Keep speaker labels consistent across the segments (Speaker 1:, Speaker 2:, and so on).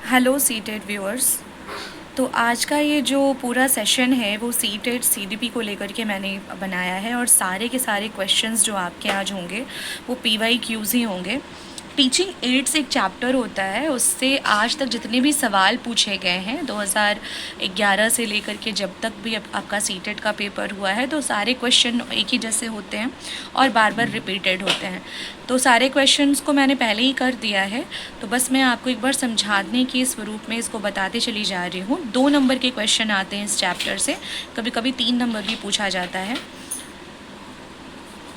Speaker 1: Hello CTET viewers. तो आज का ये जो पूरा सेशन है वो सीटेट सीडीपी को लेकर के मैंने बनाया है और सारे के सारे क्वेश्चंस जो आपके आज होंगे वो पीवाईक्यूज ही होंगे। टीचिंग एड्स एक चैप्टर होता है, उससे आज तक जितने भी सवाल पूछे गए हैं 2011 से लेकर के जब तक भी आपका सीटेट का पेपर हुआ है तो सारे क्वेश्चन एक ही जैसे होते हैं और बार बार रिपीटेड होते हैं। तो सारे क्वेश्चंस को मैंने पहले ही कर दिया है, तो बस मैं आपको एक बार समझाने के स्वरूप में इसको बताते चली जा रही हूँ। 2 नंबर के क्वेश्चन आते हैं इस चैप्टर से, कभी कभी 3 नंबर भी पूछा जाता है।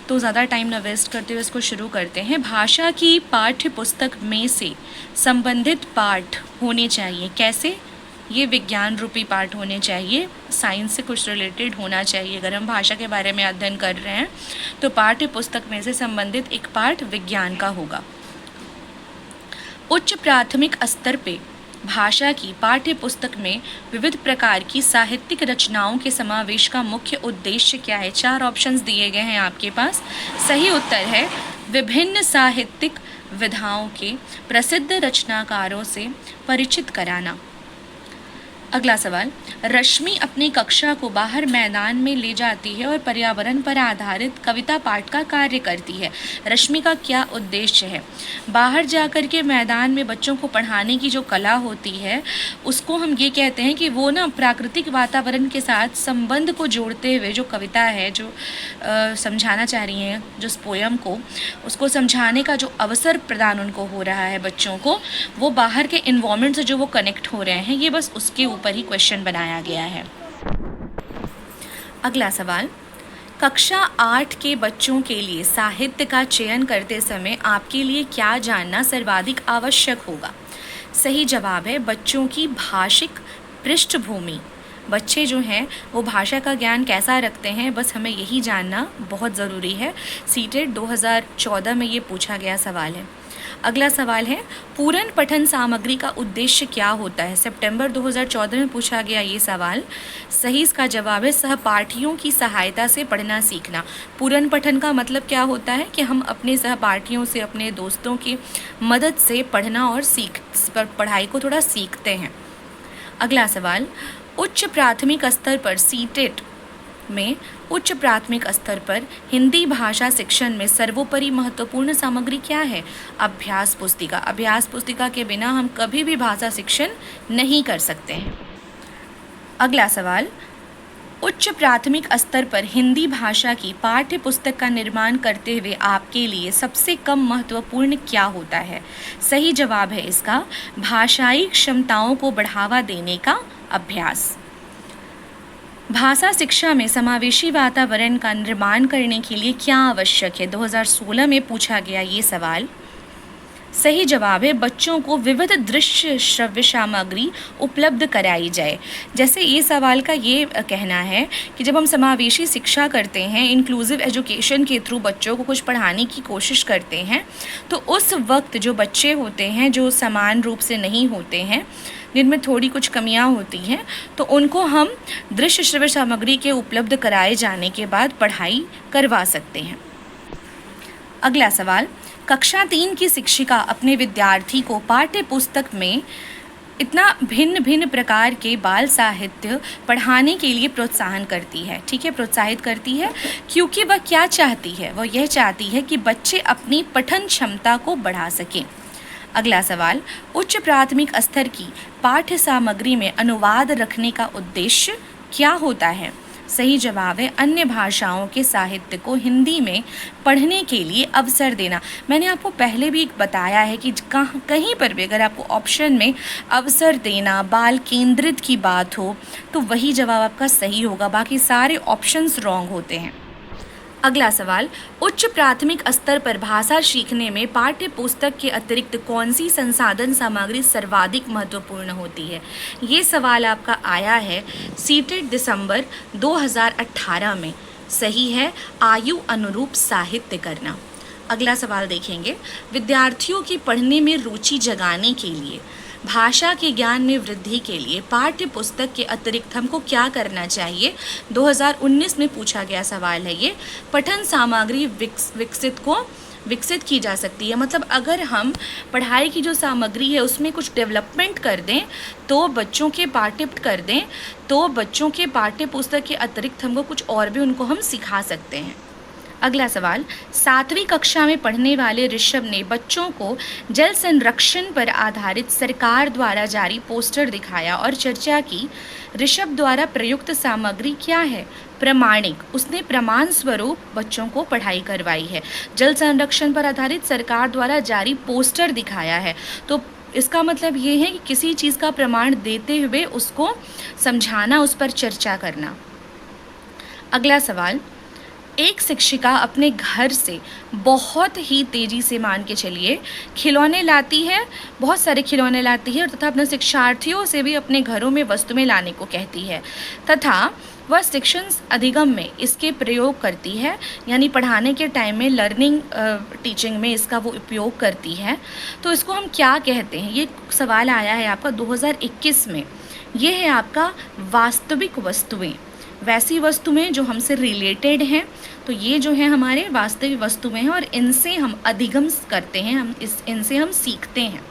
Speaker 1: तो ज़्यादा टाइम ना वेस्ट करते हुए इसको शुरू करते हैं। भाषा की पाठ्य पुस्तक में से संबंधित पाठ होने चाहिए। कैसे? ये विज्ञान रूपी पाठ होने चाहिए, साइंस से कुछ रिलेटेड होना चाहिए। अगर हम भाषा के बारे में अध्ययन कर रहे हैं तो पाठ्य पुस्तक में से संबंधित एक पाठ विज्ञान का होगा। उच्च प्राथमिक स्तर पे भाषा की पाठ्य पुस्तक में विविध प्रकार की साहित्यिक रचनाओं के समावेश का मुख्य उद्देश्य क्या है? 4 ऑप्शंस दिए गए हैं आपके पास। सही उत्तर है विभिन्न साहित्यिक विधाओं के प्रसिद्ध रचनाकारों से परिचित कराना। अगला सवाल, रश्मि अपनी कक्षा को बाहर मैदान में ले जाती है और पर्यावरण पर आधारित कविता पाठ का कार्य करती है। रश्मि का क्या उद्देश्य है? बाहर जाकर के मैदान में बच्चों को पढ़ाने की जो कला होती है उसको हम ये कहते हैं कि वो ना प्राकृतिक वातावरण के साथ संबंध को जोड़ते हुए जो कविता है, जो समझाना चाह रही हैं, जो पोयम को, उसको समझाने का जो अवसर प्रदान उनको हो रहा है बच्चों को, वो बाहर के इन्वायरमेंट से जो वो कनेक्ट हो रहे हैं, ये बस उसके ऊपर ही क्वेश्चन बनाया गया है। अगला सवाल, कक्षा 8 के बच्चों के लिए साहित्य का चयन करते समय आपके लिए क्या जानना सर्वाधिक आवश्यक होगा? सही जवाब है बच्चों की भाषिक पृष्ठभूमि। बच्चे जो हैं वो भाषा का ज्ञान कैसा रखते हैं, बस हमें यही जानना बहुत ज़रूरी है। सीटेट 2014 में ये पूछा गया सवाल है। अगला सवाल है, पूर्ण पठन सामग्री का उद्देश्य क्या होता है? सितंबर 2014 में पूछा गया ये सवाल। सही इसका जवाब है सहपाठियों की सहायता से पढ़ना सीखना। पूर्ण पठन का मतलब क्या होता है कि हम अपने सहपाठियों से, अपने दोस्तों की मदद से पढ़ना और पढ़ाई को थोड़ा सीखते हैं। अगला सवाल, उच्च प्राथमिक स्तर पर सीटेट में उच्च प्राथमिक स्तर पर हिंदी भाषा शिक्षण में सर्वोपरि महत्वपूर्ण सामग्री क्या है? अभ्यास पुस्तिका। अभ्यास पुस्तिका के बिना हम कभी भी भाषा शिक्षण नहीं कर सकते हैं। अगला सवाल, उच्च प्राथमिक स्तर पर हिंदी भाषा की पाठ्य पुस्तक का निर्माण करते हुए आपके लिए सबसे कम महत्वपूर्ण क्या होता है? सही जवाब है इसका भाषाई क्षमताओं को बढ़ावा देने का अभ्यास। भाषा शिक्षा में समावेशी वातावरण का निर्माण करने के लिए क्या आवश्यक है? 2016 में पूछा गया ये सवाल। सही जवाब है बच्चों को विविध दृश्य श्रव्य सामग्री उपलब्ध कराई जाए। जैसे ये सवाल का ये कहना है कि जब हम समावेशी शिक्षा करते हैं, इंक्लूसिव एजुकेशन के थ्रू बच्चों को कुछ पढ़ाने की कोशिश करते हैं, तो उस वक्त जो बच्चे होते हैं जो समान रूप से नहीं होते हैं, जिनमें थोड़ी कुछ कमियां होती हैं, तो उनको हम दृश्य श्रव्य सामग्री के उपलब्ध कराए जाने के बाद पढ़ाई करवा सकते हैं। अगला सवाल, कक्षा 3 की शिक्षिका अपने विद्यार्थी को पाठ्य पुस्तक में इतना भिन्न भिन्न प्रकार के बाल साहित्य पढ़ाने के लिए प्रोत्साहन करती है। ठीक है, प्रोत्साहित करती है क्योंकि वह क्या चाहती है? वह यह चाहती है कि बच्चे अपनी पठन क्षमता को बढ़ा सकें। अगला सवाल, उच्च प्राथमिक स्तर की पाठ्य सामग्री में अनुवाद रखने का उद्देश्य क्या होता है? सही जवाब है अन्य भाषाओं के साहित्य को हिंदी में पढ़ने के लिए अवसर देना। मैंने आपको पहले भी बताया है कि कहीं पर भी अगर आपको ऑप्शन में अवसर देना, बाल केंद्रित की बात हो, तो वही जवाब आपका सही होगा, बाकी सारे ऑप्शंस रॉन्ग होते हैं। अगला सवाल, उच्च प्राथमिक स्तर पर भाषा सीखने में पाठ्य पुस्तक के अतिरिक्त कौन सी संसाधन सामग्री सर्वाधिक महत्वपूर्ण होती है? ये सवाल आपका आया है सीटेट दिसंबर 2018 में। सही है आयु अनुरूप साहित्य करना। अगला सवाल देखेंगे, विद्यार्थियों की पढ़ने में रुचि जगाने के लिए, भाषा के ज्ञान में वृद्धि के लिए पाठ्य पुस्तक के अतिरिक्त हमको क्या करना चाहिए? 2019 में पूछा गया सवाल है ये। पठन सामग्री विकसित को विकसित की जा सकती है। मतलब अगर हम पढ़ाई की जो सामग्री है उसमें कुछ डेवलपमेंट कर दें तो बच्चों के पाठ्य पुस्तक के अतिरिक्त हमको कुछ और भी उनको हम सिखा सकते हैं। अगला सवाल, 7वीं कक्षा में पढ़ने वाले ऋषभ ने बच्चों को जल संरक्षण पर आधारित सरकार द्वारा जारी पोस्टर दिखाया और चर्चा की। ऋषभ द्वारा प्रयुक्त सामग्री क्या है? प्रमाणिक। उसने प्रमाण स्वरूप बच्चों को पढ़ाई करवाई है। जल संरक्षण पर आधारित सरकार द्वारा जारी पोस्टर दिखाया है, तो इसका मतलब ये है कि किसी चीज़ का प्रमाण देते हुए उसको समझाना, उस पर चर्चा करना। अगला सवाल, एक शिक्षिका अपने घर से बहुत ही तेज़ी से, मान के चलिए, खिलौने लाती है, बहुत सारे खिलौने लाती है, तथा अपने शिक्षार्थियों से भी अपने घरों में वस्तुएं लाने को कहती है, तथा वह शिक्षण अधिगम में इसके प्रयोग करती है, यानी पढ़ाने के टाइम में लर्निंग टीचिंग में इसका वो उपयोग करती है। तो इसको हम क्या कहते हैं? ये सवाल आया है आपका 2021 में। ये है आपका वास्तविक वस्तुएं, वैसी वस्तुएं जो हमसे रिलेटेड हैं। तो ये जो है हमारे वास्तविक वस्तुएं हैं और इनसे हम अधिगम करते हैं, इनसे हम सीखते हैं।